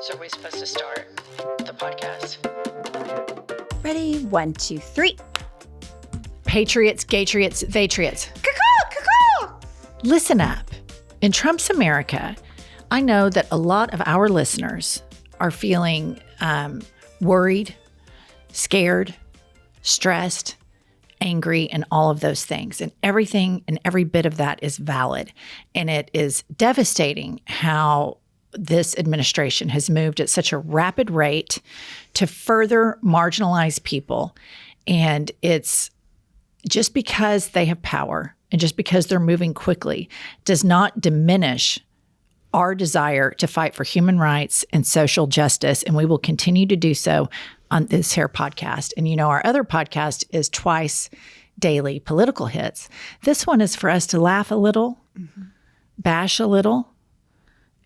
So are we supposed to start the podcast? Ready? 1, 2, 3. Patriots, Gatriots, Vatriots. Caw-caw! Listen up. In Trump's America, I know that a lot of our listeners are feeling worried, scared, stressed, angry, and all of those things. And everything and every bit of that is valid. And it is devastating how this administration has moved at such a rapid rate to further marginalize people. And it's just because they have power and just because they're moving quickly does not diminish our desire to fight for human rights and social justice. And we will continue to do so on this here podcast. And you know, our other podcast is twice daily political hits. This one is for us to laugh a little, bash a little.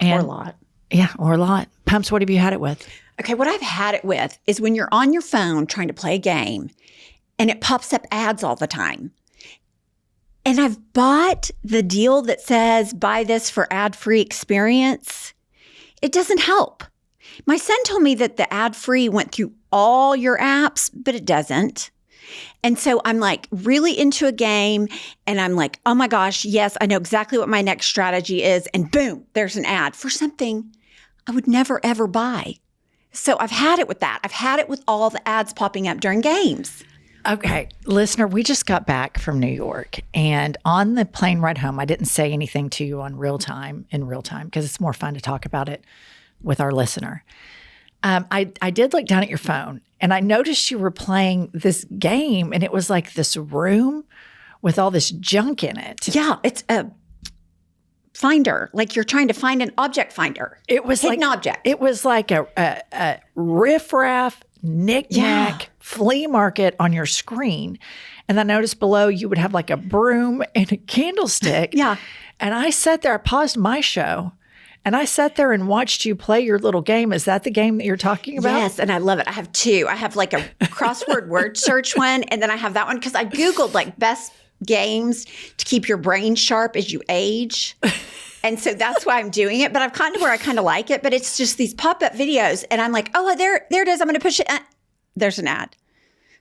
Or a lot. Yeah, or a lot. Pumps, what have you had it with? Okay, what I've had it with is when you're on your phone trying to play a game and it pops up ads all the time. And I've bought the deal that says buy this for ad-free experience. It doesn't help. My son told me that the ad-free went through all your apps, but it doesn't. And so I'm like really into a game and I'm like, oh my gosh, yes, I know exactly what my next strategy is. And boom, there's an ad for something I would never, ever buy. So I've had it with that. I've had it with all the ads popping up during games. Okay, listener, we just got back from New York, and on the plane ride home, I didn't say anything to you in real time, because it's more fun to talk about it with our listener. I did look down at your phone, and I noticed you were playing this game, and it was like this room with all this junk in it. Yeah, it's a finder, like you're trying to find an object finder. It was hidden like object. It was like a riffraff, knick-knack flea market on your screen. And I noticed below you would have like a broom and a candlestick. Yeah. And I sat there, I paused my show, and I sat there and watched you play your little game. Is that the game that you're talking about? Yes, and I love it. I have two. I have like a crossword word search one, and then I have that one because I Googled like best games to keep your brain sharp as you age. And so that's why I'm doing it. But I've gotten to where I kind of like it, but it's just these pop-up videos. And I'm like, oh, there it is. I'm going to push it. There's an ad.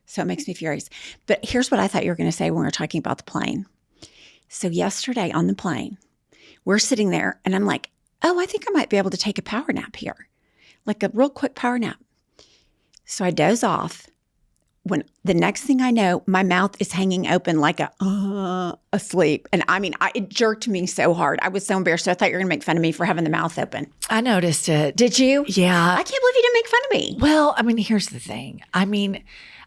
So it makes me furious. But here's what I thought you were going to say when we were talking about the plane. So yesterday on the plane, we're sitting there and I'm like, oh, I think I might be able to take a power nap here. Like a real quick power nap. So I doze off. When the next thing I know, my mouth is hanging open like asleep. And I mean, it jerked me so hard. I was so embarrassed. So I thought you were going to make fun of me for having the mouth open. I noticed it. Did you? Yeah. I can't believe you didn't make fun of me. Well, I mean, here's the thing. I mean,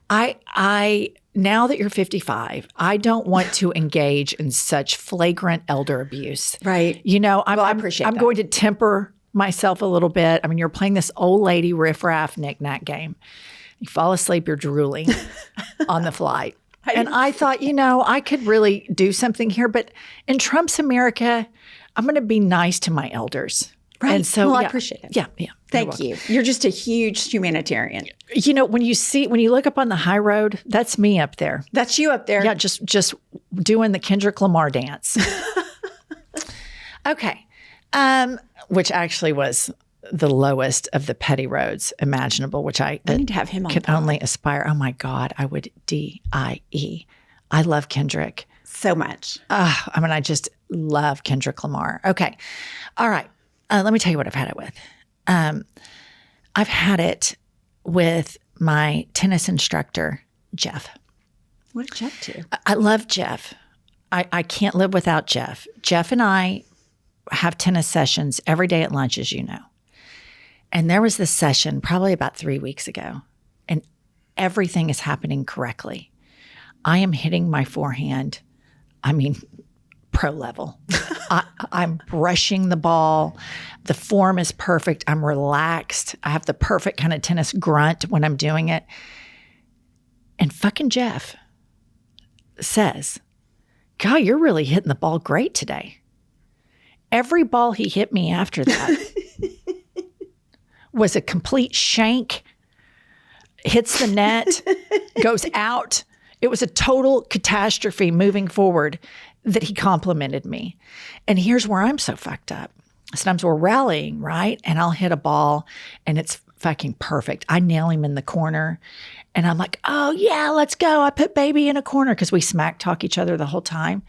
I now that you're 55, I don't want to engage in such flagrant elder abuse. Right. You know, I appreciate I'm that. going to temper myself a little bit. I mean, you're playing this old lady riffraff knick-knack game. You fall asleep, you're drooling on the flight. And I thought, you know, I could really do something here. But in Trump's America, I'm going to be nice to my elders. Right. And so, I appreciate it. Yeah. Thank you. You're just a huge humanitarian. You know, when you look up on the high road, that's me up there. That's you up there. Yeah, just doing the Kendrick Lamar dance. Okay. Which actually was the lowest of the petty roads imaginable, which I need to have him on can pod. only aspire. Oh my God, I would DIE. I love Kendrick. So much. I mean, I just love Kendrick Lamar. Okay. All right. Let me tell you what I've had it with. I've had it with my tennis instructor, Jeff. What did Jeff do? I love Jeff. I can't live without Jeff. Jeff and I have tennis sessions every day at lunch, as you know. And there was this session probably about 3 weeks ago, and everything is happening correctly. I am hitting my forehand, I mean, pro level. I'm brushing the ball. The form is perfect. I'm relaxed. I have the perfect kind of tennis grunt when I'm doing it. And fucking Jeff says, God, you're really hitting the ball great today. Every ball he hit me after that was a complete shank, hits the net, goes out. It was a total catastrophe moving forward that he complimented me. And here's where I'm so fucked up. sometimes we're rallying, right? And I'll hit a ball and it's fucking perfect. I nail him in the corner and I'm like, oh yeah, let's go. I put baby in a corner because we smack talk each other the whole time.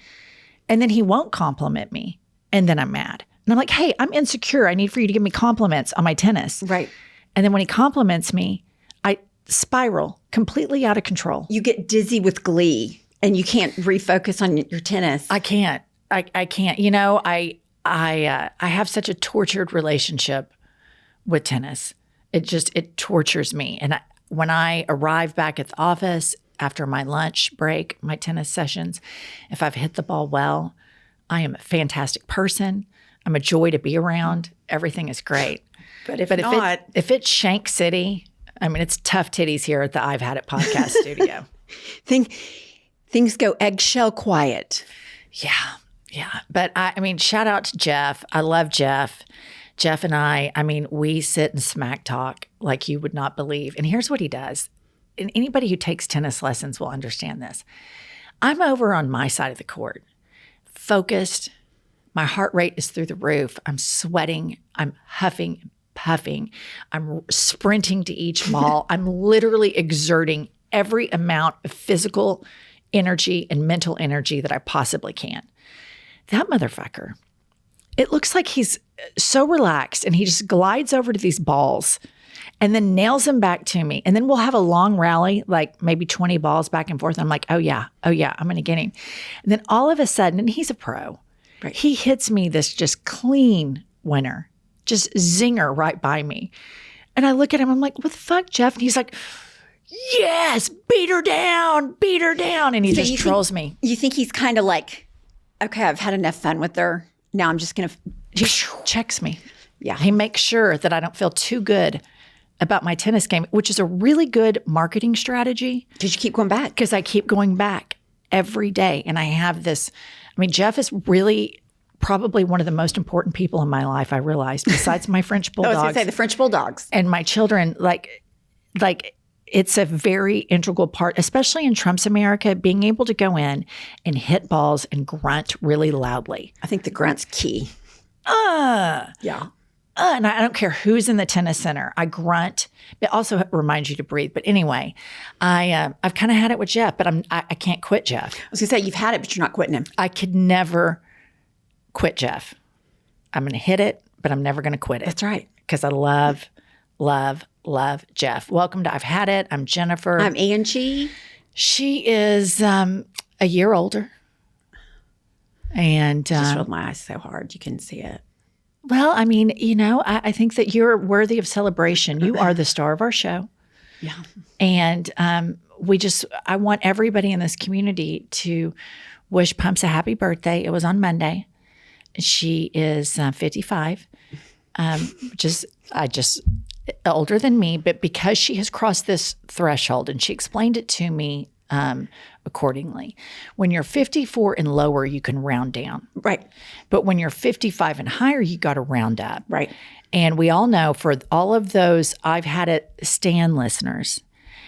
And then he won't compliment me. And then I'm mad. And I'm like, hey, I'm insecure. I need for you to give me compliments on my tennis. Right. And then when he compliments me, I spiral completely out of control. You get dizzy with glee and you can't refocus on your tennis. I can't. I can't. You know, I have such a tortured relationship with tennis. It tortures me. And when I arrive back at the office after my lunch break, my tennis sessions, if I've hit the ball well, I am a fantastic person. I'm a joy to be around. Everything is great. But if it's Shank City, I mean, it's tough titties here at the I've Had It podcast studio. Things go eggshell quiet. Yeah. But I mean, shout out to Jeff. I love Jeff. Jeff and I mean, we sit and smack talk like you would not believe. And here's what he does. And anybody who takes tennis lessons will understand this. I'm over on my side of the court, focused. My heart rate is through the roof. I'm sweating. I'm huffing, puffing. I'm sprinting to each ball. I'm literally exerting every amount of physical energy and mental energy that I possibly can. That motherfucker, it looks like he's so relaxed and he just glides over to these balls and then nails them back to me. And then we'll have a long rally, like maybe 20 balls back and forth. I'm like, oh yeah, I'm going to get him. And then all of a sudden, and he's a pro, right. He hits me this just clean winner, just zinger right by me. And I look at him, I'm like, what the fuck, Jeff? And he's like, yes, beat her down. And he just trolls me. You think he's kind of like, okay, I've had enough fun with her. Now I'm just going to... He checks me. Yeah. He makes sure that I don't feel too good about my tennis game, which is a really good marketing strategy. Did you keep going back? Because I keep going back every day. And I have this... I mean, Jeff is really probably one of the most important people in my life, I realized, besides my French bulldogs. I was going to say the French bulldogs. And my children, like it's a very integral part, especially in Trump's America, being able to go in and hit balls and grunt really loudly. I think the grunt's key. Yeah. And I don't care who's in the tennis center. I grunt. It also reminds you to breathe. But anyway, I've kind of had it with Jeff, but I can't quit Jeff. I was going to say, you've had it, but you're not quitting him. I could never quit Jeff. I'm going to hit it, but I'm never going to quit it. That's right. Because I love Jeff. Welcome to I've Had It. I'm Jennifer. I'm Angie. She is a year older. And just rolled my eyes so hard you couldn't see it. Well, I mean, you know, I think that you're worthy of celebration. You are the star of our show. Yeah. And I want everybody in this community to wish Pumps a happy birthday. It was on Monday. She is 55. Just older than me, but because she has crossed this threshold, and she explained it to me accordingly. When you're 54 and lower, you can round down. Right. But when you're 55 and higher, you got to round up. Right. And we all know, for all of those I've Had It Stan listeners,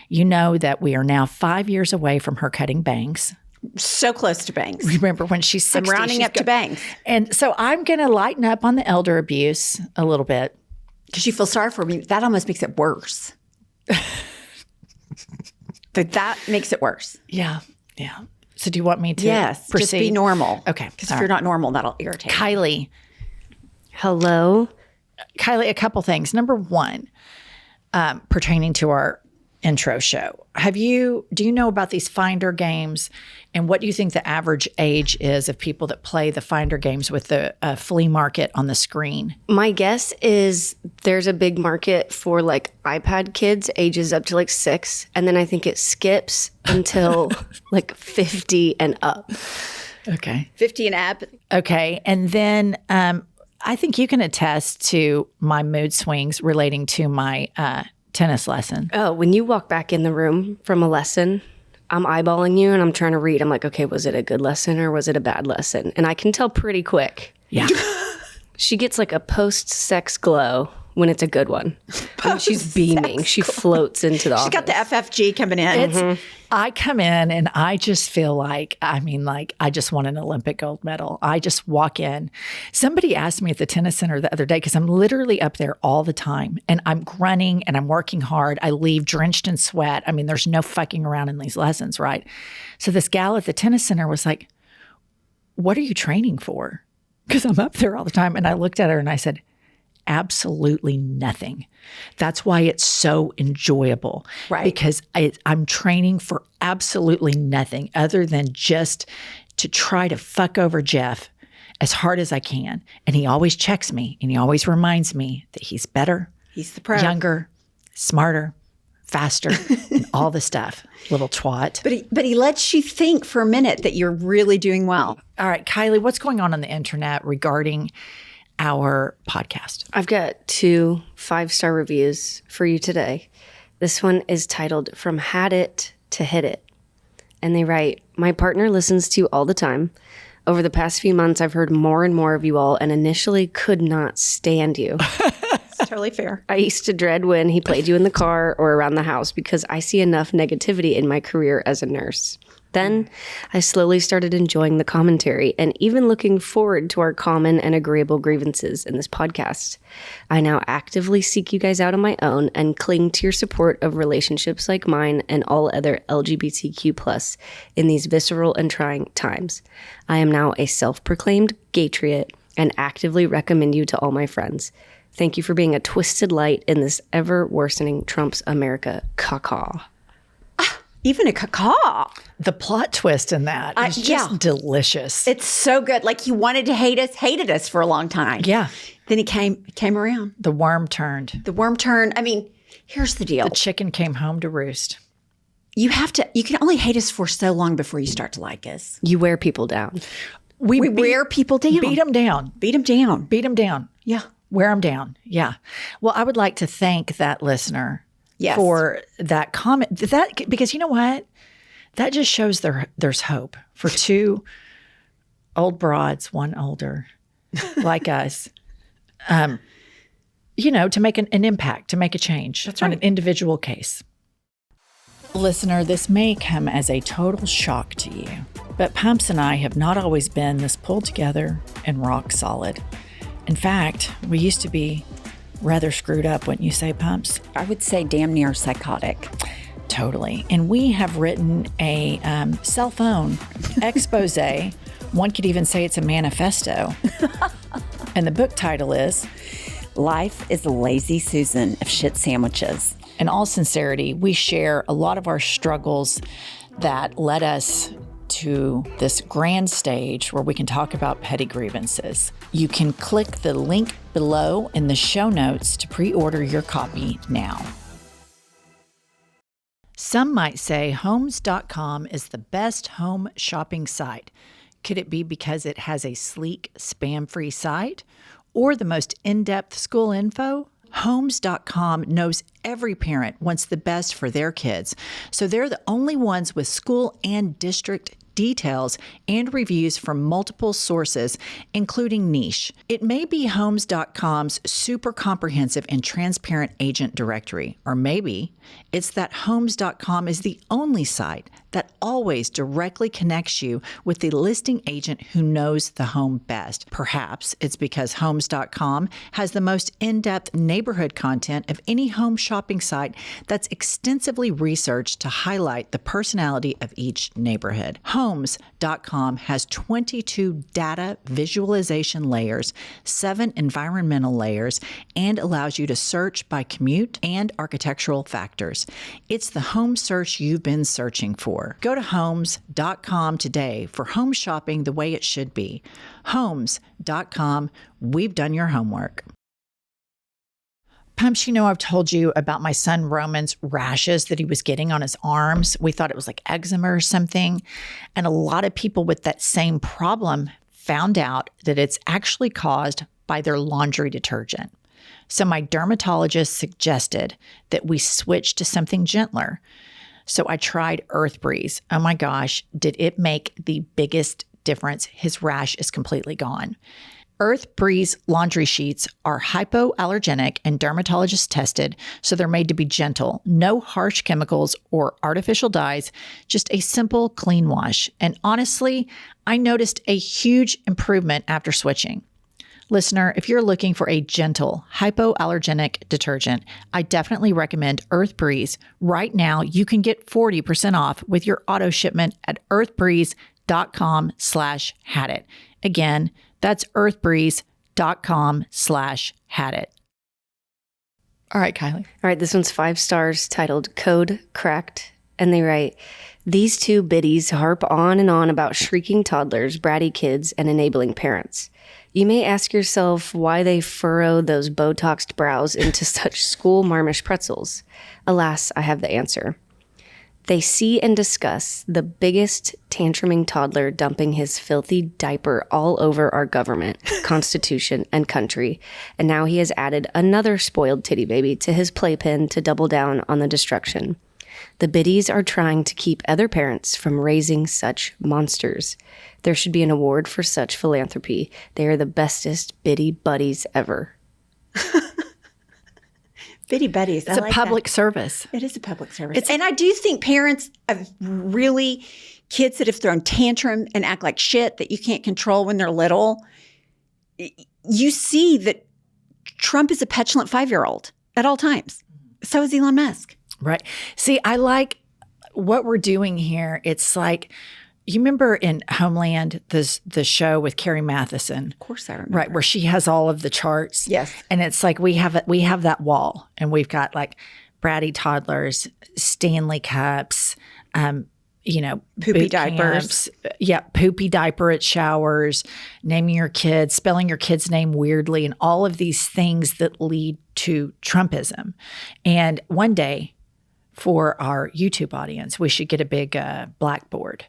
you know that we are now 5 years away from her cutting bangs. So close to bangs. Remember when she's 60. I'm rounding up to bangs. And so I'm going to lighten up on the elder abuse a little bit. Because you feel sorry for me. That almost makes it worse. That makes it worse. Yeah. So do you want me to proceed? Just be normal. Okay. Because if you're not normal, that'll irritate you. Kylie. Hello. Kylie, a couple things. Number one, pertaining to our intro show. Do you know about these Finder games, and what do you think the average age is of people that play the Finder games with the flea market on the screen? My guess is there's a big market for like iPad kids ages up to like 6, and then I think it skips until like 50 and up. Okay. 50 and up. Okay. And then I think you can attest to my mood swings relating to my tennis lesson. Oh, when you walk back in the room from a lesson, I'm eyeballing you and I'm trying to read. I'm like, okay, was it a good lesson or was it a bad lesson? And I can tell pretty quick. Yeah. She gets like a post-sex glow when it's a good one. When she's beaming. She floats into the office. She's got the FFG coming in. I come in and I just feel like, I just won an Olympic gold medal. I just walk in. Somebody asked me at the tennis center the other day, because I'm literally up there all the time and I'm grunting and I'm working hard. I leave drenched in sweat. There's no fucking around in these lessons, right? So this gal at the tennis center was like, what are you training for? Because I'm up there all the time. And I looked at her and I said, absolutely nothing. That's why it's so enjoyable. Right. Because I'm training for absolutely nothing other than just to try to fuck over Jeff as hard as I can. And he always checks me and he always reminds me that he's better, He's the pro. younger, smarter, faster, and all the stuff. Little twat. But he lets you think for a minute that you're really doing well. All right, Kylie, what's going on the internet regarding our podcast? I've got 2 5-star reviews for you today. This one is titled From Had It to Hit It. And they write, my partner listens to you all the time. Over the past few months, I've heard more and more of you all and initially could not stand you. It's totally fair. I used to dread when he played you in the car or around the house because I see enough negativity in my career as a nurse. Then I slowly started enjoying the commentary and even looking forward to our common and agreeable grievances in this podcast. I now actively seek you guys out on my own and cling to your support of relationships like mine and all other LGBTQ+ in these visceral and trying times. I am now a self-proclaimed gaytriot and actively recommend you to all my friends. Thank you for being a twisted light in this ever-worsening Trump's America caca. Even a caca. The plot twist in that is just delicious. It's so good. Like he wanted to hated us for a long time. Yeah. Then he came around. The worm turned. The worm turned. Here's the deal. The chicken came home to roost. You can only hate us for so long before you start to like us. You wear people down. We wear people down. Beat them down. Beat them down. Beat them down. Yeah. Wear them down. Yeah. Well, I would like to thank that listener for that comment. Because you know what? That just shows there's hope for 2 old broads, one older, like us, to make an impact, to make a change on an individual case. Listener, this may come as a total shock to you, but Pumps and I have not always been this pulled together and rock solid. In fact, we used to be rather screwed up, wouldn't you say, Pumps? I would say damn near psychotic. Totally. And we have written a cell phone expose. One could even say it's a manifesto. And the book title is Life is a Lazy Susan of Shit Sandwiches. In all sincerity, we share a lot of our struggles that led us to this grand stage where we can talk about petty grievances. You can click the link below in the show notes to pre-order your copy now. Some might say Homes.com is the best home shopping site. Could it be because it has a sleek, spam-free site or the most in-depth school info? Homes.com knows every parent wants the best for their kids, so they're the only ones with school and district details and reviews from multiple sources, including niche. It may be Homes.com's super comprehensive and transparent agent directory, or maybe it's that Homes.com is the only site that always directly connects you with the listing agent who knows the home best. Perhaps it's because Homes.com has the most in-depth neighborhood content of any home shopping site that's extensively researched to highlight the personality of each neighborhood. Homes.com has 22 data visualization layers, 7 environmental layers, and allows you to search by commute and architectural factors. It's the home search you've been searching for. Go to Homes.com today for home shopping the way it should be. Homes.com, we've done your homework. Pumps, I've told you about my son Roman's rashes that he was getting on his arms. We thought it was like eczema or something. And a lot of people with that same problem found out that it's actually caused by their laundry detergent. So my dermatologist suggested that we switch to something gentler. So I tried Earth Breeze. Oh my gosh, did it make the biggest difference. His rash is completely gone. Earth Breeze laundry sheets are hypoallergenic and dermatologist tested, so they're made to be gentle. No harsh chemicals or artificial dyes, just a simple clean wash. And honestly, I noticed a huge improvement after switching. Listener, if you're looking for a gentle, hypoallergenic detergent, I definitely recommend Earth Breeze. Right now, you can get 40% off with your auto shipment at earthbreeze.com/hadit. Again, that's earthbreeze.com/hadit. All right, Kylie. All right, this one's 5 stars, titled Code Cracked. And they write, these two biddies harp on and on about shrieking toddlers, bratty kids, and enabling parents. You may ask yourself why they furrow those Botoxed brows into such school marmish pretzels. Alas, I have the answer. They see and discuss the biggest tantruming toddler dumping his filthy diaper all over our government, constitution, and country, and now he has added another spoiled titty baby to his playpen to double down on the destruction. The biddies are trying to keep other parents from raising such monsters. There should be an award for such philanthropy. They are the bestest biddy buddies ever. Biddy buddies. It's a public service. It is a public service. And I do think parents of really kids that have thrown tantrum and act like shit that you can't control when they're little, you see that Trump is a petulant 5-year-old at all times. So is Elon Musk. Right. See, I like what we're doing here. It's like, you remember in Homeland, the show with Carrie Matheson? Of course I remember. Right, where she has all of the charts. Yes. And it's like we have that wall, and we've got like bratty toddlers, Stanley cups, Poopy diapers. Yeah, poopy diaper at showers, naming your kids, spelling your kid's name weirdly, and all of these things that lead to Trumpism. And one day, for our YouTube audience, we should get a big blackboard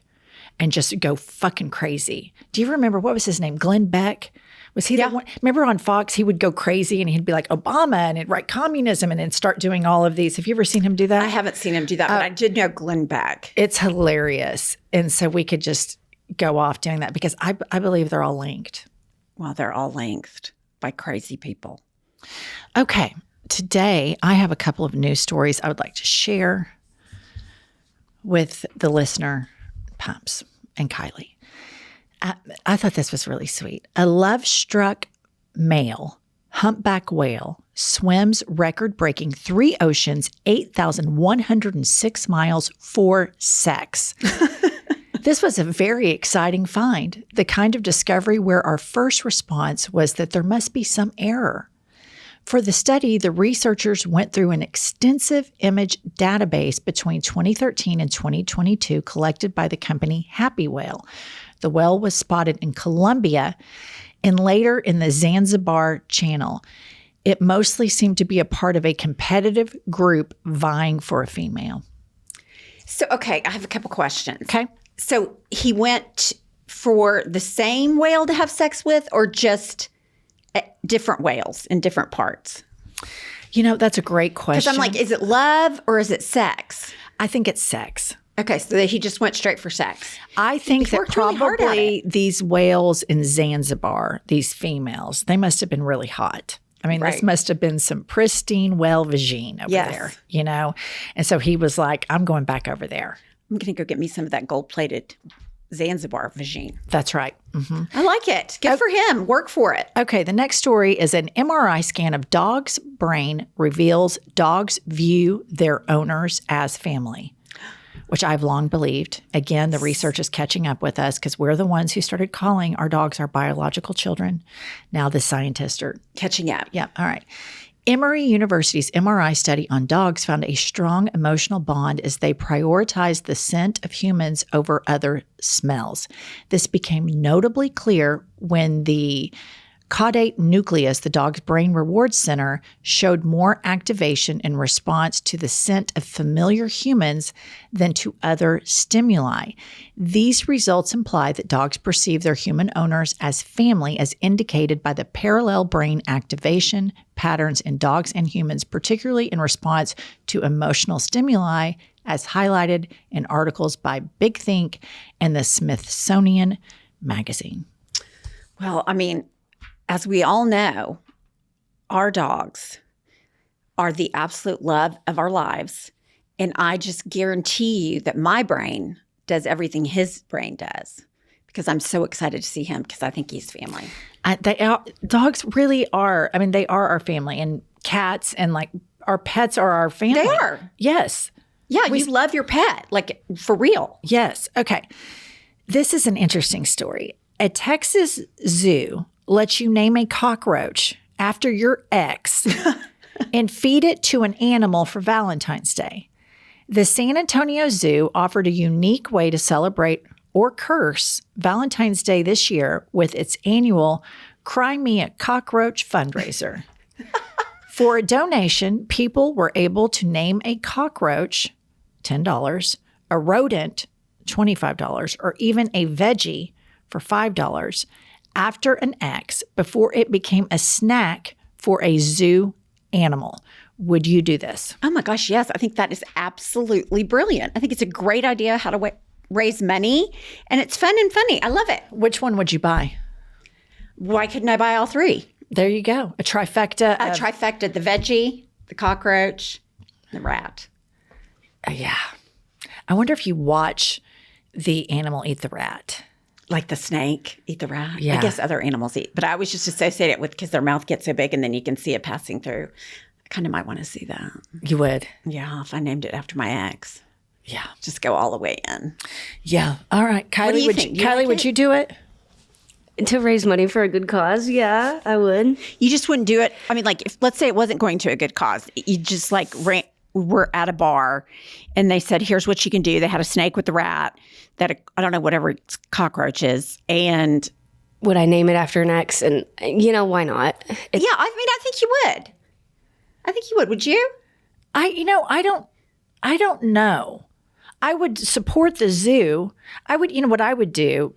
and just go fucking crazy. Do you remember, what was his name? Glenn Beck? Was he the one? Remember on Fox, he would go crazy and he'd be like Obama and he'd write communism and then start doing all of these. Have you ever seen him do that? I haven't seen him do that, but I did know Glenn Beck. It's hilarious. And so we could just go off doing that because I believe they're all linked. Well, they're all linked by crazy people. Okay. Today, I have a couple of news stories I would like to share with the listener, Pumps and Kylie. I thought this was really sweet. A love-struck male humpback whale swims record-breaking 3 oceans, 8,106 miles for sex. This was a very exciting find, the kind of discovery where our first response was that there must be some error. For the study, the researchers went through an extensive image database between 2013 and 2022 collected by the company Happy Whale. The whale was spotted in Colombia and later in the Zanzibar Channel. It mostly seemed to be a part of a competitive group vying for a female. So, okay, I have a couple questions. Okay. So he went for the same whale to have sex with, or just different whales in different parts? You know, that's a great question. Because I'm like, is it love or is it sex? I think it's sex. Okay, so that he just went straight for sex. I think that worked really hard at probably it. these whales in Zanzibar, these females, they must have been really hot. I mean, this Right. must have been some pristine whale vagine over Yes. there, you know? And so he was like, I'm going back over there. I'm going to go get me some of that gold-plated Zanzibar vagine. That's right. Mm-hmm. I like it. Good for him. Work for it. Okay, the next story is an MRI scan of dog's brain reveals dogs view their owners as family, which I've long believed. Again, the research is catching up with us because we're the ones who started calling our dogs our biological children. Now the scientists are Catching up. Yeah, all right. Emory University's MRI study on dogs found a strong emotional bond as they prioritized the scent of humans over other smells. This became notably clear when the caudate nucleus, the dog's brain reward center, showed more activation in response to the scent of familiar humans than to other stimuli. These results imply that dogs perceive their human owners as family, as indicated by the parallel brain activation patterns in dogs and humans, particularly in response to emotional stimuli, as highlighted in articles by Big Think and the Smithsonian Magazine. Well, I mean, as we all know, our dogs are the absolute love of our lives. And I just guarantee you that my brain does everything his brain does because I'm so excited to see him because I think he's family. Dogs really are. I mean, they are our family, and cats and like our pets are our family. They are. Yes. Yeah, you love your pet, like for real. Yes. Okay. This is an interesting story. A Texas zoo lets you name a cockroach after your ex and feed it to an animal for Valentine's Day. The San Antonio Zoo offered a unique way to celebrate or curse Valentine's Day this year with its annual Cry Me a Cockroach fundraiser. For a donation, people were able to name a cockroach, $10, a rodent, $25, or even a veggie for $5 after an ex before it became a snack for a zoo animal. Would you do this? Oh my gosh, yes. I think that is absolutely brilliant. I think it's a great idea how to raise money, and it's fun and funny. I love it. Which one would you buy? Why couldn't I buy all three? There you go. A trifecta. A trifecta, the veggie, the cockroach, the rat. Yeah. I wonder if you watch the animal eat the rat. Like the snake eat the rat. Yeah. I guess other animals eat, but I always just associate it with because their mouth gets so big and then you can see it passing through. I kind of might want to see that. You would? Yeah, if I named it after my ex. Yeah. Just go all the way in. Yeah. All right. Kylie, do you think? would you do it? To raise money for a good cause, yeah, I would. You just wouldn't do it. I mean, like, if let's say it wasn't going to a good cause, you just like were at a bar and they said, here's what you can do. They had a snake with the rat that, I don't know, whatever cockroach is. And Would I name it after an ex? And, why not? yeah, I mean, I think you would. I think you would. Would you? I don't know. I would support the zoo. I would, what I would do,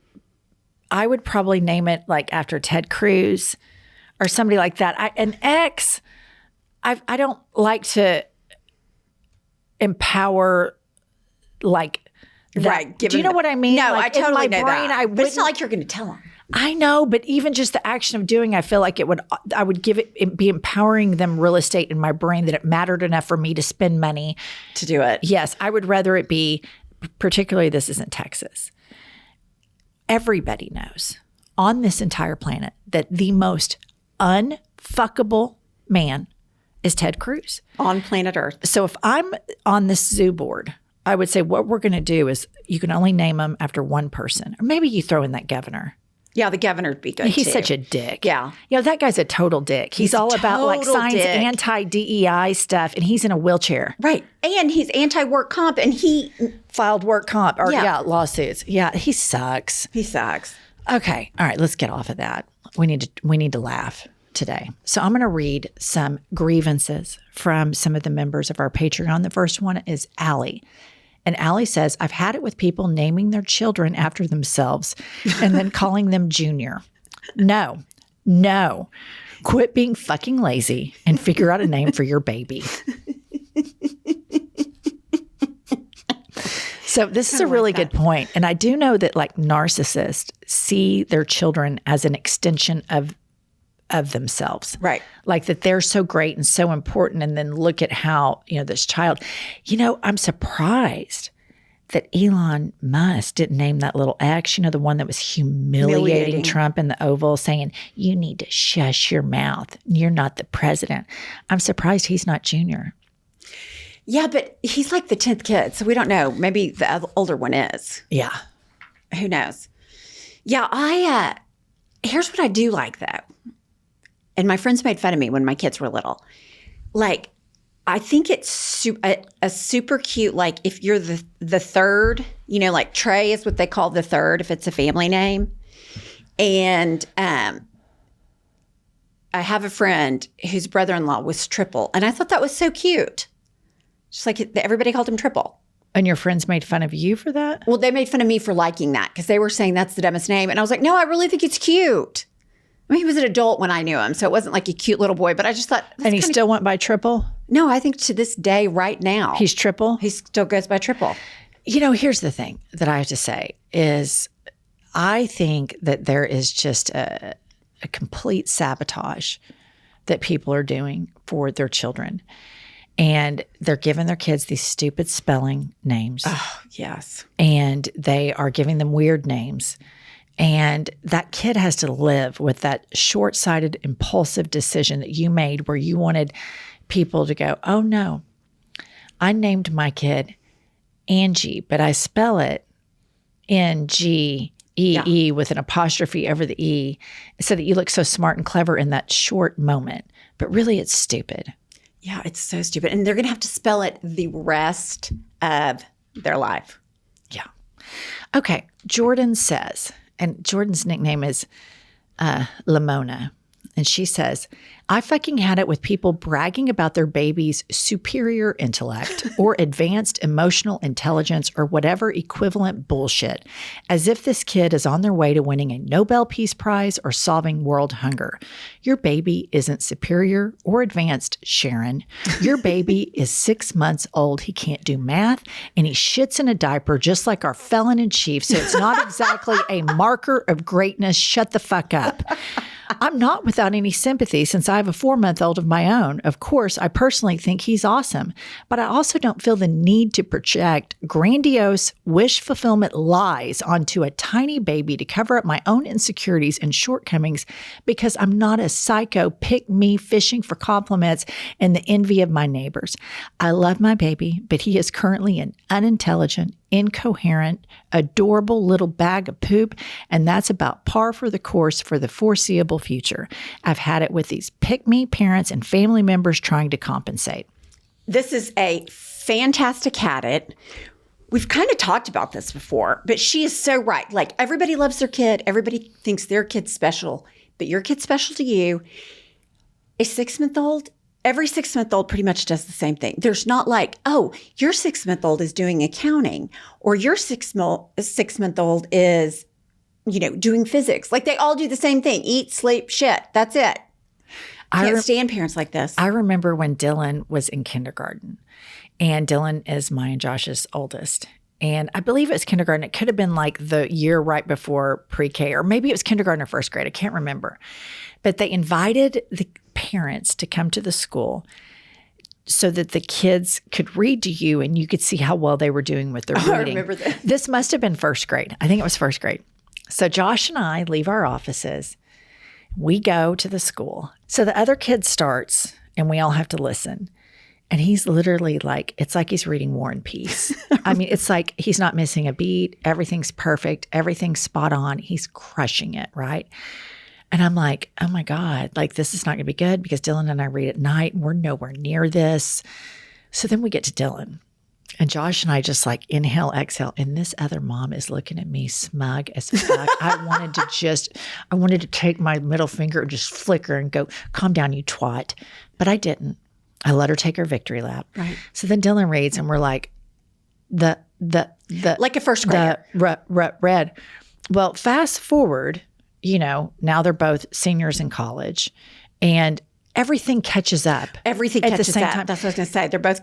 I would probably name it like after Ted Cruz or somebody like that. An ex, I don't like to empower like that. Right. Do you know what I mean? No, like, I totally in my know brain, that. But it's not like you're going to tell them. I know, but even just the action of doing, I feel like I would be empowering them real estate in my brain that it mattered enough for me to spend money To do it. Yes, I would rather it be, particularly this isn't Texas. Everybody knows on this entire planet that the most unfuckable man is Ted Cruz. On planet Earth. So if I'm on this zoo board, I would say what we're going to do is you can only name them after one person. Or maybe you throw in that governor. Yeah, the governor would be good He's too. such a dick. Yeah. That guy's a total dick. He's all about like total signs dick. anti-DEI stuff, and he's in a wheelchair. Right. And he's anti-work comp and he Filed work comp or Yeah. lawsuits. Yeah, he sucks. sucks. Okay. All right, let's get off of that. We need to laugh today. So I'm going to read some grievances from some of the members of our Patreon. The first one is Allie. And Allie says, I've had it with people naming their children after themselves and then calling them Junior. No. Quit being fucking lazy and figure out a name for your baby. So this is a really good point. And I do know that like narcissists see their children as an extension of themselves. Right. Like that they're so great and so important. And then look at how, this child, I'm surprised that Elon Musk didn't name that little X, the one that was humiliating Trump in the Oval saying, you need to shush your mouth. You're not the president. I'm surprised he's not Junior. Yeah, but he's like the 10th kid, so we don't know. Maybe the older one is. Yeah. Who knows? Yeah, here's what I do like, though. And my friends made fun of me when my kids were little. Like, I think it's a super cute, like, if you're the third, like Trey is what they call the third if it's a family name. And I have a friend whose brother-in-law was triple, and I thought that was so cute. Just like everybody called him Triple. And your friends made fun of you for that? Well, they made fun of me for liking that because they were saying that's the dumbest name. And I was like, no, I really think it's cute. I mean, he was an adult when I knew him, so it wasn't like a cute little boy, but I just thought. And he still went by Triple? No, I think to this day, right now. He's Triple? He still goes by Triple. Here's the thing that I have to say is I think that there is just a complete sabotage that people are doing for their children. And they're giving their kids these stupid spelling names. Oh, yes. And they are giving them weird names. And that kid has to live with that short-sighted, impulsive decision that you made where you wanted people to go, oh, no, I named my kid Angie, but I spell it N-G-E-E with an apostrophe over the E so that you look so smart and clever in that short moment. But really, it's stupid. Yeah, it's so stupid. And they're going to have to spell it the rest of their life. Yeah. Okay. Jordan says, and Jordan's nickname is Lamona. And she says, I fucking had it with people bragging about their baby's superior intellect or advanced emotional intelligence or whatever equivalent bullshit, as if this kid is on their way to winning a Nobel Peace Prize or solving world hunger. Your baby isn't superior or advanced, Sharon. Your baby is 6 months old. He can't do math and he shits in a diaper just like our felon in chief. So it's not exactly a marker of greatness. Shut the fuck up. I'm not without any sympathy since I have a 4-month-old of my own. Of course, I personally think he's awesome, but I also don't feel the need to project grandiose wish fulfillment lies onto a tiny baby to cover up my own insecurities and shortcomings because I'm not a psycho pick-me fishing for compliments and the envy of my neighbors. I love my baby, but he is currently an unintelligent, incoherent, adorable little bag of poop, and that's about par for the course for the foreseeable future. I've had it with these pick-me parents and family members trying to compensate. This is a fantastic habit. We've kind of talked about this before, but she is so right. Like, everybody loves their kid. Everybody thinks their kid's special, but your kid's special to you. A 6-month-old, every 6-month-old pretty much does the same thing. There's not like, oh, your 6-month-old is doing accounting or your 6-month-old is, doing physics. Like, they all do the same thing. Eat, sleep, shit. That's it. I can't stand parents like this. I remember when Dylan was in kindergarten, and Dylan is my and Josh's oldest. And I believe it was kindergarten. It could have been like the year right before pre-K, or maybe it was kindergarten or first grade. I can't remember. But they invited the parents to come to the school so that the kids could read to you and you could see how well they were doing with their reading. I remember that. This must have been first grade. I think it was first grade. So Josh and I leave our offices. We go to the school. So the other kid starts and we all have to listen. And he's literally like, it's like he's reading War and Peace. I mean, it's like he's not missing a beat. Everything's perfect. Everything's spot on. He's crushing it, right? And I'm like, oh my God, like this is not going to be good because Dylan and I read at night and we're nowhere near this. So then we get to Dylan and Josh and I just like inhale, exhale. And this other mom is looking at me smug as fuck. I wanted to take my middle finger and just flicker and go, calm down, you twat. But I didn't. I let her take her victory lap. Right. So then Dylan reads and we're like, the like a first grader. Read. Well, fast forward, now they're both seniors in college and everything catches up. Everything at catches the same up. time. That's what I was going to say. They're both,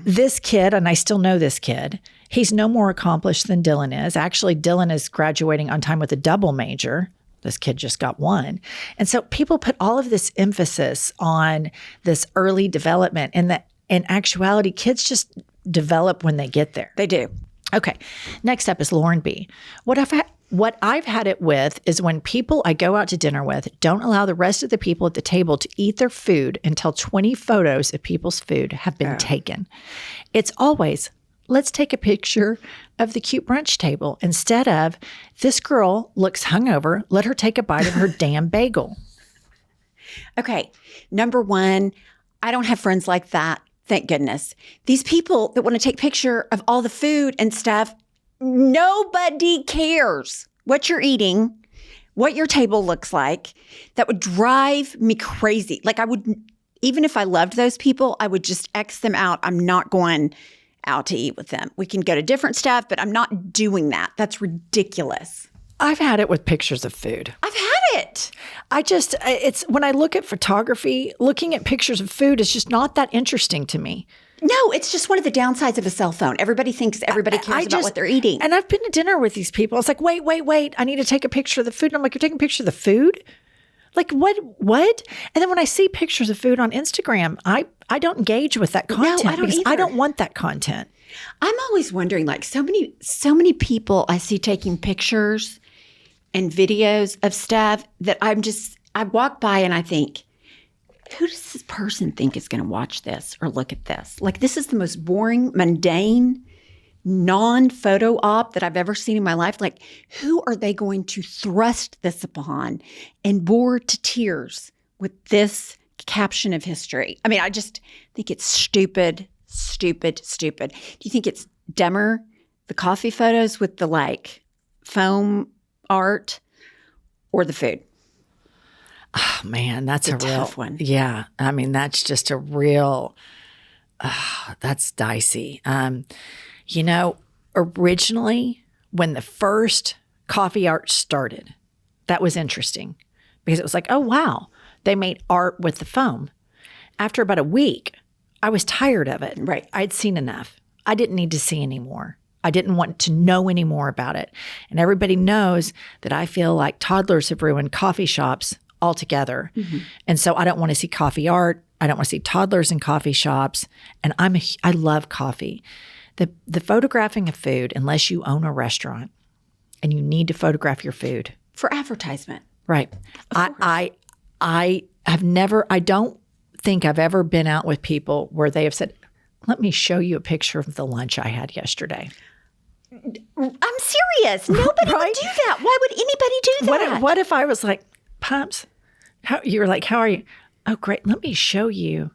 This kid, and I still know this kid, he's no more accomplished than Dylan is. Actually, Dylan is graduating on time with a double major. This kid just got one. And so people put all of this emphasis on this early development and that in actuality, kids just develop when they get there. They do. Okay. Next up is Lauren B. What I've had it with is when people I go out to dinner with don't allow the rest of the people at the table to eat their food until 20 photos of people's food have been taken. It's always, let's take a picture of the cute brunch table instead of, this girl looks hungover, let her take a bite of her damn bagel. Okay. Number one, I don't have friends like that. Thank goodness. These people that want to take picture of all the food and stuff, nobody cares what you're eating, what your table looks like. That would drive me crazy. Like even if I loved those people, I would just X them out. I'm not going out to eat with them. We can go to different stuff, but I'm not doing that. That's ridiculous. I've had it with pictures of food. I've had it. It's when I look at photography, looking at pictures of food is just not that interesting to me. No, it's just one of the downsides of a cell phone. Everybody thinks everybody cares about what they're eating. And I've been to dinner with these people. It's like, wait. I need to take a picture of the food. And I'm like, you're taking a picture of the food? Like what? And then when I see pictures of food on Instagram, I don't engage with that content I don't because I either. don't want that content. I'm always wondering, like so many people I see taking pictures and videos of stuff that I walk by and I think, who does this person think is going to watch this or look at this? Like, this is the most boring, mundane, non-photo op that I've ever seen in my life. Like, who are they going to thrust this upon and bore to tears with this caption of history? I mean, I just think it's stupid. Do you think it's dumber, the coffee photos with the like foam art or the food? Oh man, that's a real tough one. Yeah, I mean that's just a real. That's dicey. Originally when the first coffee art started, that was interesting because it was like, oh wow, they made art with the foam. After about a week, I was tired of it. Right. I'd seen enough. I didn't need to see anymore. I didn't want to know any more about it. And everybody knows that I feel like toddlers have ruined coffee shops altogether. Mm-hmm. And so I don't want to see coffee art. I don't want to see toddlers in coffee shops. And I love coffee. The photographing of food, unless you own a restaurant and you need to photograph your food. For advertisement. Right. I don't think I've ever been out with people where they have said, let me show you a picture of the lunch I had yesterday. I'm serious. Nobody would do that. Why would anybody do that? What if I was like, Pops, you were like, how are you? Oh, great. Let me show you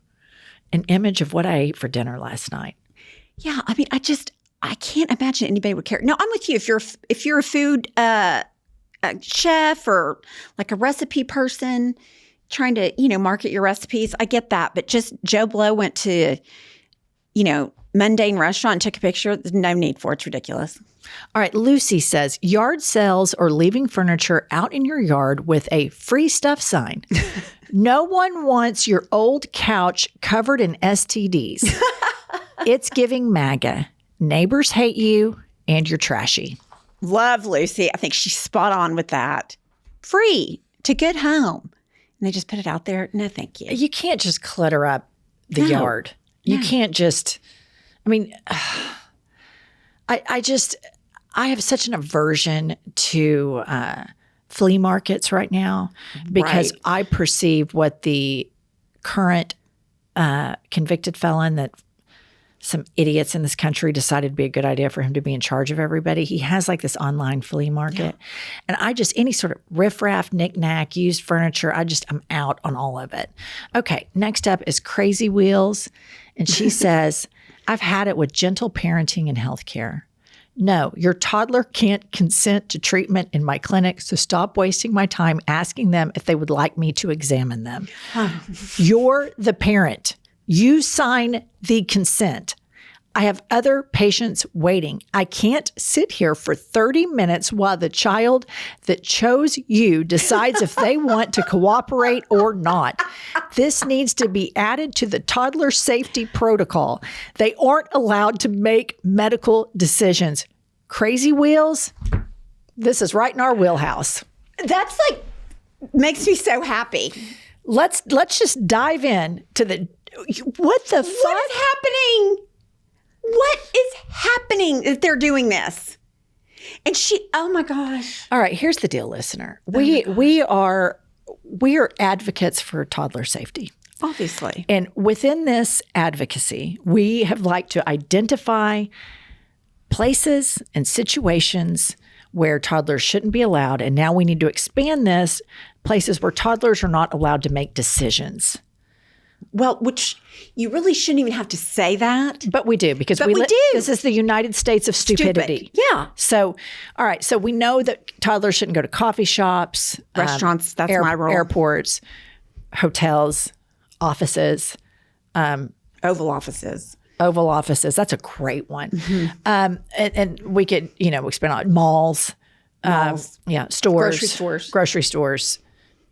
an image of what I ate for dinner last night. Yeah. I mean, I can't imagine anybody would care. No, I'm with you. If you're a food a chef or like a recipe person trying to, market your recipes, I get that. But just Joe Blow went to, mundane restaurant and took a picture. There's no need for it. It's ridiculous. All right. Lucy says, yard sales or leaving furniture out in your yard with a free stuff sign. No one wants your old couch covered in STDs. It's giving MAGA. Neighbors hate you and you're trashy. Love Lucy. I think she's spot on with that. Free to good home. And they just put it out there. No, thank you. You can't just clutter up the yard. You can't just, I have such an aversion to flea markets right now because I perceive what the current convicted felon that some idiots in this country decided to be a good idea for him to be in charge of everybody. He has like this online flea market. And any sort of riffraff, knick-knack, used furniture, I'm out on all of it. Okay, next up is Crazy Wheels. And she says, I've had it with gentle parenting and healthcare. No, your toddler can't consent to treatment in my clinic, so stop wasting my time asking them if they would like me to examine them. You're the parent. You sign the consent. I have other patients waiting. I can't sit here for 30 minutes while the child that chose you decides if they want to cooperate or not. This needs to be added to the toddler safety protocol. They aren't allowed to make medical decisions. Crazy Wheels, this is right in our wheelhouse. That's like, makes me so happy. Let's just dive in to what the fuck? What is happening? What is happening that they're doing this? And oh my gosh. All right, here's the deal, listener. We are advocates for toddler safety. Obviously. And within this advocacy, we have liked to identify places and situations where toddlers shouldn't be allowed. And now we need to expand this, places where toddlers are not allowed to make decisions. Well, which you really shouldn't even have to say that. But we do, because we do. This is the United States of stupidity. Yeah. So, all right. So we know that toddlers shouldn't go to coffee shops, restaurants, that's my rule. Airports, hotels, offices. Oval offices. That's a great one. Mm-hmm. And we could, expand on malls. Stores. Grocery stores.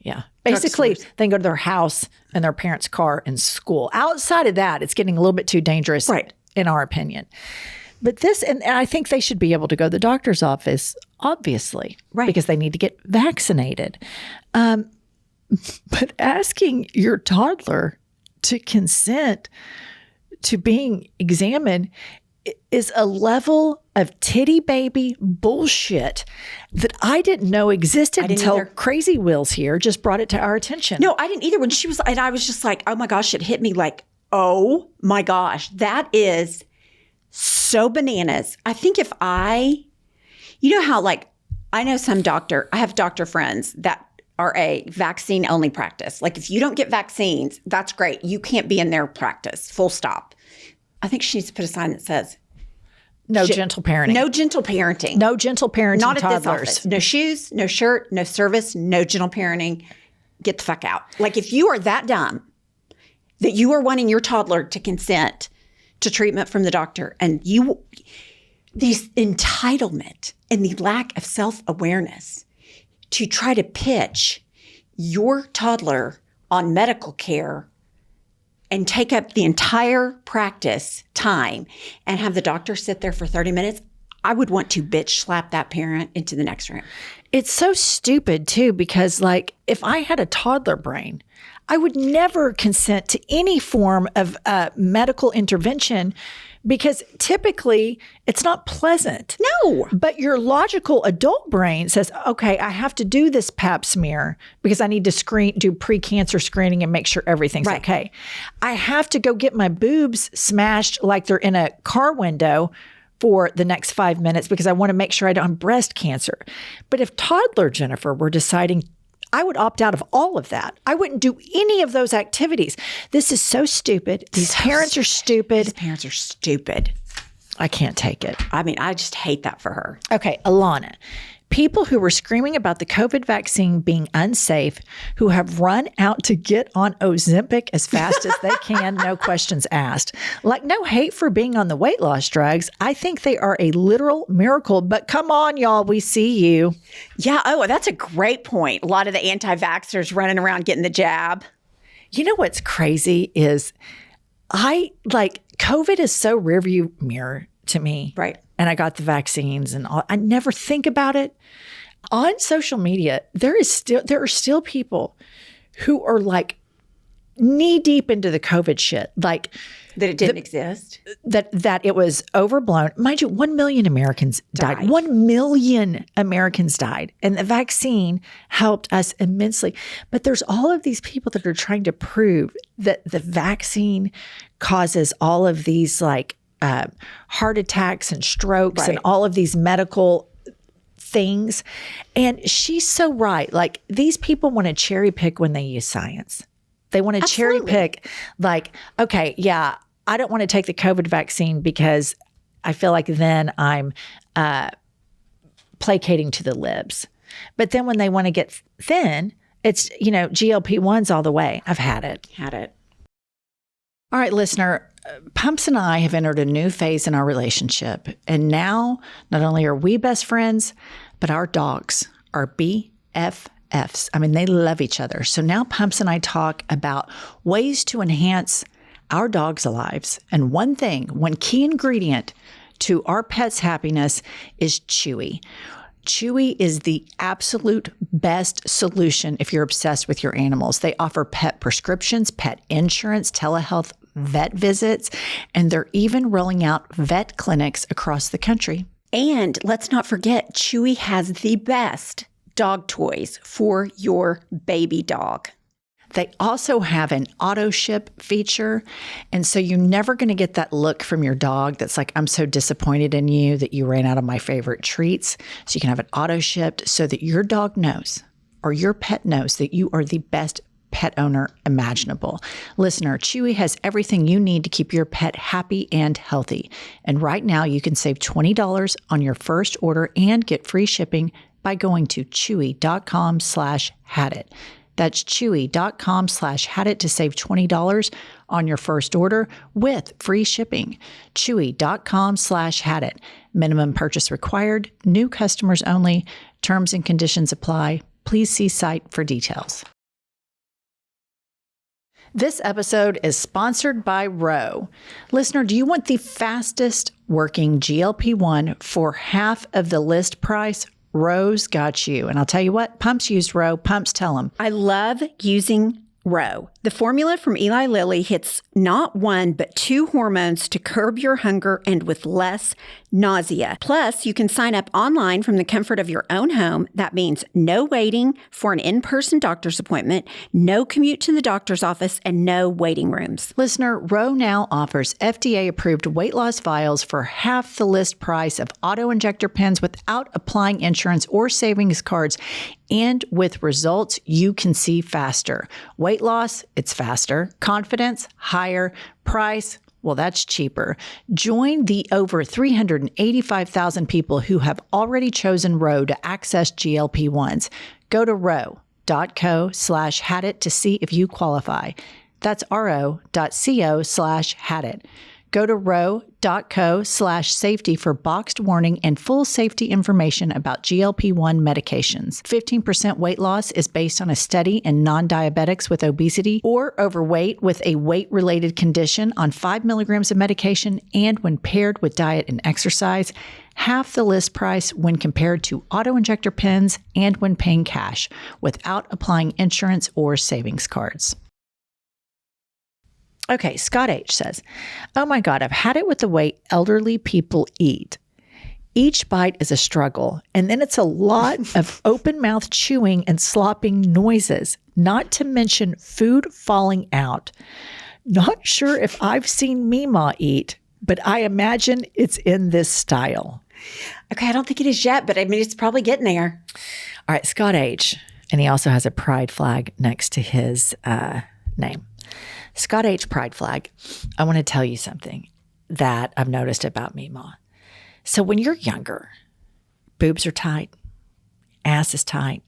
Yeah. Basically, they can go to their house and their parents' car and school. Outside of that, it's getting a little bit too dangerous, in our opinion. But and I think they should be able to go to the doctor's office, obviously, because they need to get vaccinated. But asking your toddler to consent to being examined is a level of titty baby bullshit that I didn't know existed until either. Crazy Wheels here just brought it to our attention. No, I didn't either. When she was, and I was just like, oh my gosh, it hit me like, oh my gosh, that is so bananas. I think if you know how like, I know I have doctor friends that are a vaccine only practice. Like if you don't get vaccines, that's great. You can't be in their practice, full stop. I think she needs to put a sign that says, no gentle parenting. no gentle parenting. No gentle parenting Not at toddlers. this office. No shoes, no shirt, no service, no gentle parenting. Get the fuck out. Like if you are that dumb that you are wanting your toddler to consent to treatment from the doctor and these entitlement and the lack of self-awareness to try to pitch your toddler on medical care and take up the entire practice time and have the doctor sit there for 30 minutes, I would want to bitch slap that parent into the next room. It's so stupid too, because like if I had a toddler brain, I would never consent to any form of medical intervention because typically it's not pleasant. No. But your logical adult brain says, okay, I have to do this pap smear because I need to do pre-cancer screening and make sure everything's okay. I have to go get my boobs smashed like they're in a car window for the next 5 minutes because I want to make sure I don't have breast cancer. But if toddler Jennifer were deciding, I would opt out of all of that. I wouldn't do any of those activities. This is so stupid. These parents are stupid. These parents are stupid. I can't take it. I mean, I just hate that for her. Okay, Alana. People who were screaming about the COVID vaccine being unsafe, who have run out to get on Ozempic as fast as they can, no questions asked. Like, no hate for being on the weight loss drugs. I think they are a literal miracle, but come on, y'all, we see you. Yeah, oh, that's a great point. A lot of the anti-vaxxers running around getting the jab. You know what's crazy is COVID is so rearview mirror to me. Right. And I got the vaccines and all. I never think about it. On social media, there are still people who are like knee deep into the COVID shit. Like that it didn't exist. That it was overblown. Mind you, 1 million Americans died. 1 million Americans died. And the vaccine helped us immensely. But there's all of these people that are trying to prove that the vaccine causes all of these like heart attacks and strokes and all of these medical things. And she's so right. Like these people want to cherry pick when they use science. They want to cherry pick like, okay, yeah, I don't want to take the COVID vaccine because I feel like then I'm placating to the libs. But then when they want to get thin, it's, GLP-1s all the way. I've had it. All right, listener, Pumps and I have entered a new phase in our relationship. And now, not only are we best friends, but our dogs are BFFs. I mean, they love each other. So now Pumps and I talk about ways to enhance our dogs' lives. And one key ingredient to our pets' happiness is Chewy. Chewy is the absolute best solution if you're obsessed with your animals. They offer pet prescriptions, pet insurance, telehealth, vet visits, and they're even rolling out vet clinics across the country. And let's not forget, Chewy has the best dog toys for your baby dog. They also have an auto ship feature. And so you're never going to get that look from your dog that's like, I'm so disappointed in you that you ran out of my favorite treats. So you can have it auto shipped so that your dog knows or your pet knows that you are the best pet owner imaginable. Listener, Chewy has everything you need to keep your pet happy and healthy. And right now you can save $20 on your first order and get free shipping by going to chewy.com/hadit. That's chewy.com/hadit to save $20 on your first order with free shipping. Chewy.com/hadit. Minimum purchase required. New customers only. Terms and conditions apply. Please see site for details. This episode is sponsored by Row. Listener, do you want the fastest working GLP-1 for half of the list price? Ro's got you. And I'll tell you what, Pumps used Ro. Pumps tell them. I love using Ro. The formula from Eli Lilly hits not one, but 2 hormones to curb your hunger and with less nausea. Plus, you can sign up online from the comfort of your own home. That means no waiting for an in-person doctor's appointment, no commute to the doctor's office, and no waiting rooms. Listener, Ro now offers FDA-approved weight loss vials for half the list price of auto-injector pens without applying insurance or savings cards, and with results you can see faster. Weight loss, it's faster. Confidence, higher. Price, well, that's cheaper. Join the over 385,000 people who have already chosen Ro to access GLP-1s. Go to ro.co/hadit to see if you qualify. That's ro.co/hadit. Go to ro.co/safety for boxed warning and full safety information about GLP-1 medications. 15% weight loss is based on a study in non-diabetics with obesity or overweight with a weight-related condition on 5 milligrams of medication and when paired with diet and exercise. Half the list price when compared to auto-injector pens and when paying cash without applying insurance or savings cards. Okay, Scott H. says, oh my God, I've had it with the way elderly people eat. Each bite is a struggle, and then it's a lot of open mouth chewing and slopping noises, not to mention food falling out. Not sure if I've seen Meemaw eat, but I imagine it's in this style. Okay, I don't think it is yet, but I mean, it's probably getting there. All right, Scott H. And he also has a pride flag next to his name. Scott H. Pride flag. I want to tell you something that I've noticed about Meemaw. So when you're younger, boobs are tight, ass is tight,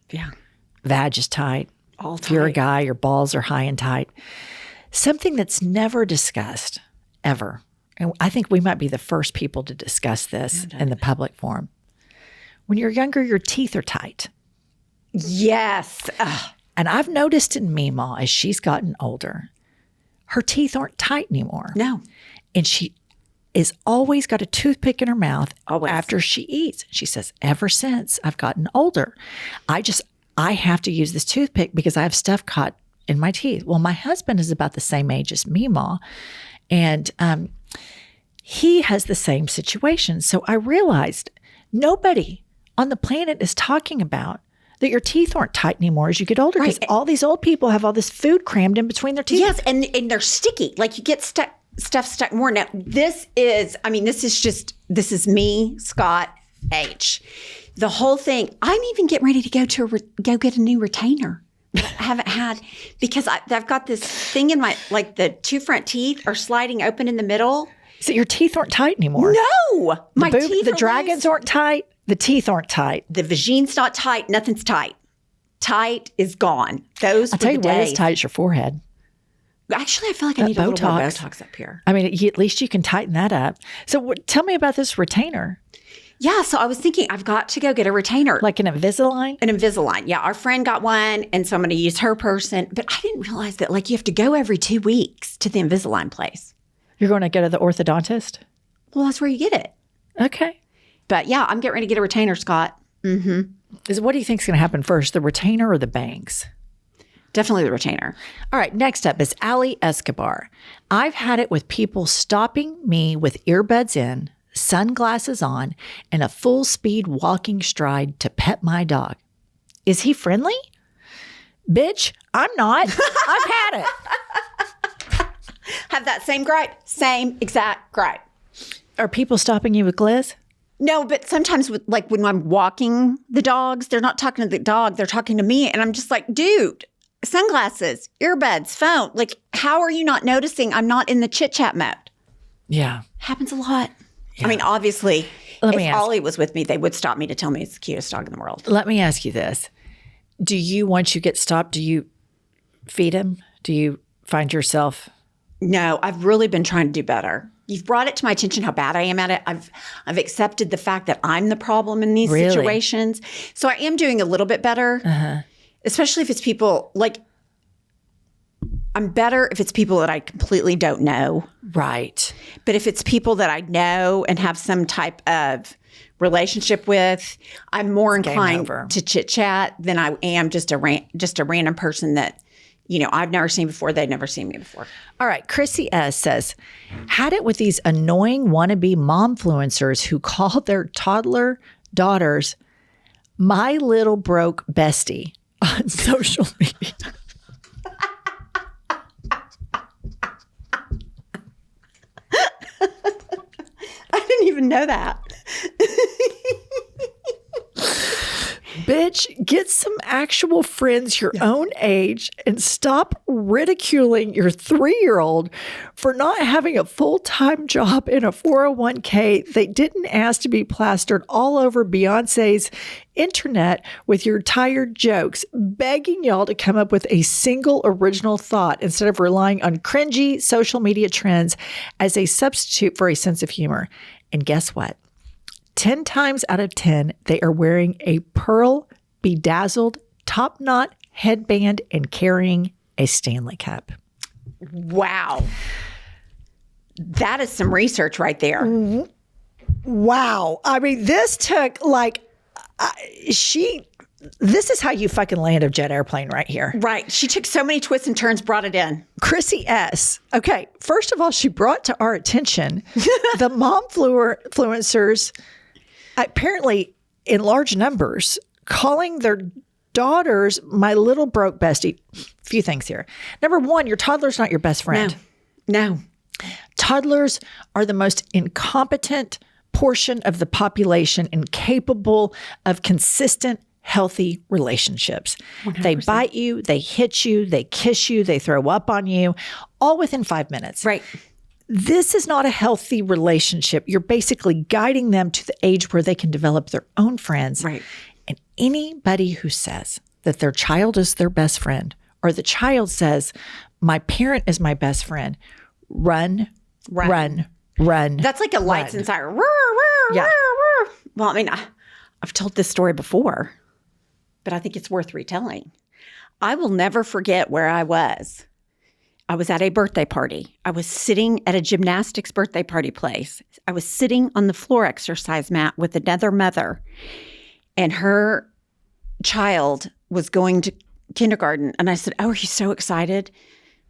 vag is tight. All tight. If you're a guy, your balls are high and tight. Something that's never discussed, ever. And I think we might be the first people to discuss this in the public forum. When you're younger, your teeth are tight. Yes. And I've noticed in Meemaw, as she's gotten older, her teeth aren't tight anymore. No. And she is always got a toothpick in her mouth Always. after she eats. She says, ever since I've gotten older, I have to use this toothpick because I have stuff caught in my teeth. Well, my husband is about the same age as Meemaw, and he has the same situation. So I realized nobody on the planet is talking about that your teeth aren't tight anymore as you get older, because all these old people have all this food crammed in between their teeth. Yes, and they're sticky. Like you get stuff stuck more. Now, this is me, Scott H. The whole thing, I'm even getting ready to go get a new retainer. I haven't had, because I've got this thing in my, like the 2 front teeth are sliding open in the middle. So your teeth aren't tight anymore. No! My teeth the are dragons aren't tight. The teeth aren't tight. The vagine's not tight. Nothing's tight. Tight is gone. Those I'll tell you the what days. is tight is your forehead. Actually, I feel like I need a little more Botox up here. I mean, at least you can tighten that up. So tell me about this retainer. Yeah, so I was thinking I've got to go get a retainer. Like an Invisalign? An Invisalign. Yeah, our friend got one, and so I'm going to use her person. But I didn't realize that like you have to go every 2 weeks to the Invisalign place. You're going to go to the orthodontist? Well, that's where you get it. Okay. But yeah, I'm getting ready to get a retainer, Scott. Mm-hmm. What do you think is going to happen first, the retainer or the bangs? Definitely the retainer. All right, next up is Ali Escobar. I've had it with people stopping me with earbuds in, sunglasses on, and a full speed walking stride to pet my dog. Is he friendly? Bitch, I'm not. I've had it. Have that same gripe. Same exact gripe. Are people stopping you with Gliz? No, but sometimes with like when I'm walking the dogs, they're not talking to the dog, they're talking to me. And I'm just like, dude, sunglasses, earbuds, phone. Like, how are you not noticing I'm not in the chit-chat mode? Yeah. Happens a lot. Yeah. I mean, obviously, if Ollie was with me, they would stop me to tell me it's the cutest dog in the world. Let me ask you this. Do you, once you get stopped, do you feed him? Do you find yourself? No, I've really been trying to do better. You've brought it to my attention how bad I am at it. I've accepted the fact that I'm the problem in these situations. So I am doing a little bit better, especially if it's people like I'm better if it's people that I completely don't know. Right. But if it's people that I know and have some type of relationship with, I'm more inclined to chit chat than I am just a random person that, I've never seen before. They've never seen me before. All right. Chrissy S. says, had it with these annoying wannabe momfluencers who call their toddler daughters my little broke bestie on social media. I didn't even know that. Bitch, get some actual friends your own age and stop ridiculing your 3-year-old for not having a full-time job in a 401k they didn't ask to be plastered all over Beyonce's internet with your tired jokes, begging y'all to come up with a single original thought instead of relying on cringy social media trends as a substitute for a sense of humor. And guess what? 10 times out of 10, they are wearing a pearl bedazzled top knot headband and carrying a Stanley Cup. Wow. That is some research right there. Wow. I mean, this took this is how you fucking land a jet airplane right here. Right. She took so many twists and turns, brought it in. Chrissy S. Okay. First of all, she brought to our attention the momfluencers, apparently in large numbers, calling their daughters my little broke bestie. Few things here. Number one, your toddler's not your best friend. No. Toddlers are the most incompetent portion of the population incapable of consistent, healthy relationships. 100%. They bite you, they hit you, they kiss you, they throw up on you, all within 5 minutes. Right. This is not a healthy relationship. You're basically guiding them to the age where they can develop their own friends. Right. And anybody who says that their child is their best friend, or the child says, my parent is my best friend, run. That's like a lights and siren. Yeah. Well, I mean, I've told this story before, but I think it's worth retelling. I will never forget where I was. I was at a birthday party. I was sitting at a gymnastics birthday party place. I was sitting on the floor exercise mat with another mother, and her child was going to kindergarten. And I said, "Oh, are you so excited?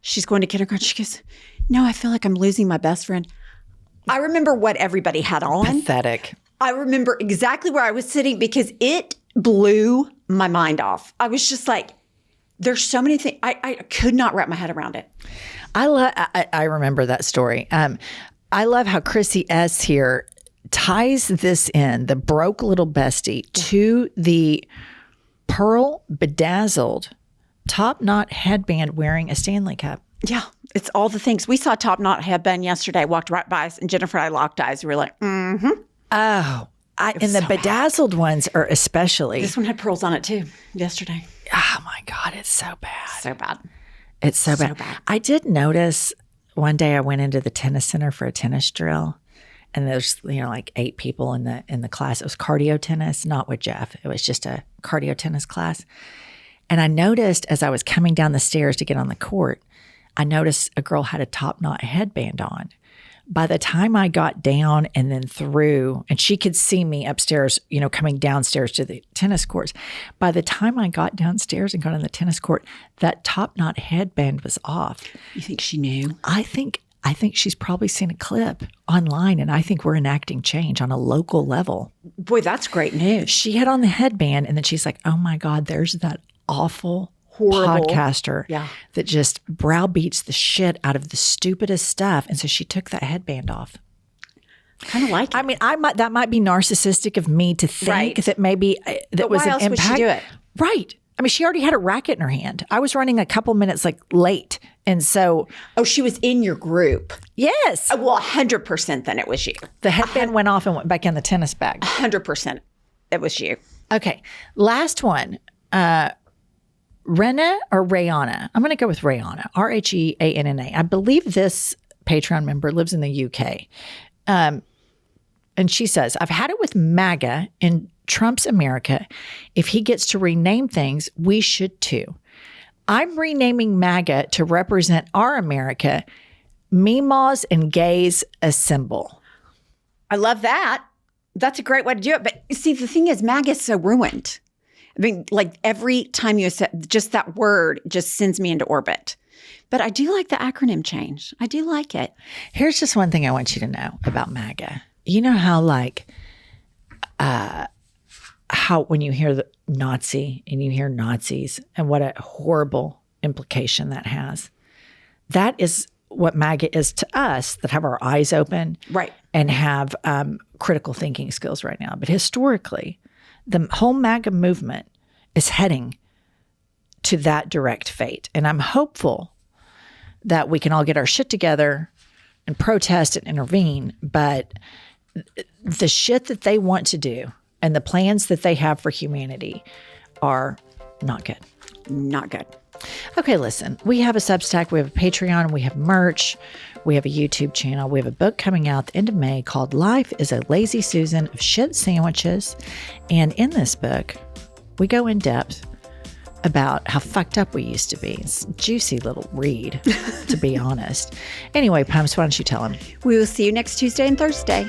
She's going to kindergarten." She goes, "No, I feel like I'm losing my best friend." I remember what everybody had on. Pathetic. I remember exactly where I was sitting because it blew my mind off. I was just like, there's so many things. I could not wrap my head around it. I remember that story. I love how Chrissy S. here ties this in, the broke little bestie, to the pearl bedazzled top knot headband wearing a Stanley Cup. Yeah, it's all the things. We saw top knot headband yesterday, walked right by us, and Jennifer and I locked eyes. We were like, mm-hmm. Oh, and the bedazzled ones are especially. This one had pearls on it too yesterday. Oh my God, it's so bad. So bad. It's so bad. I did notice one day I went into the tennis center for a tennis drill, and there's like 8 people in the class. It was cardio tennis, not with Jeff. It was just a cardio tennis class. And I noticed as I was coming down the stairs to get on the court, I noticed a girl had a top knot headband on. By the time I got down and then through, and she could see me upstairs, coming downstairs to the tennis courts. By the time I got downstairs and got on the tennis court, that top knot headband was off. You think she knew? I think she's probably seen a clip online, and I think we're enacting change on a local level. Boy, that's great news. She had on the headband, and then she's like, oh my God, there's that awful horrible podcaster that just browbeats the shit out of the stupidest stuff. And so she took that headband off. Kind of like it. I mean, that might be narcissistic of me to think that maybe that was an impact. Would she do it? Right. I mean, she already had a racket in her hand. I was running a couple minutes late. And so. Oh, she was in your group. Yes. Well, 100% then it was you. The headband went off and went back in the tennis bag. 100% it was you. Okay. Last one. Rena or Rayana? I'm going to go with Rayana, Rheanna. I believe this Patreon member lives in the UK. And she says, I've had it with MAGA in Trump's America. If he gets to rename things, we should too. I'm renaming MAGA to represent our America. Meemaws and gays assemble. I love that. That's a great way to do it. But see, the thing is, MAGA is so ruined. I mean, like every time you say just that word just sends me into orbit. But I do like the acronym change. I do like it. Here's just one thing I want you to know about MAGA. You know how how when you hear the Nazi and you hear Nazis and what a horrible implication that has. That is what MAGA is to us that have our eyes open, Right. and have critical thinking skills right now. But historically, the whole MAGA movement is heading to that direct fate. And I'm hopeful that we can all get our shit together and protest and intervene. But the shit that they want to do and the plans that they have for humanity are not good. Not good. Okay, listen, we have a Substack, we have a Patreon, we have merch, we have a YouTube channel, we have a book coming out at the end of May called Life is a Lazy Susan of Shit Sandwiches. And in this book, we go in depth about how fucked up we used to be. It's a juicy little read, to be honest. Anyway, Pumps, why don't you tell them? We will see you next Tuesday and Thursday.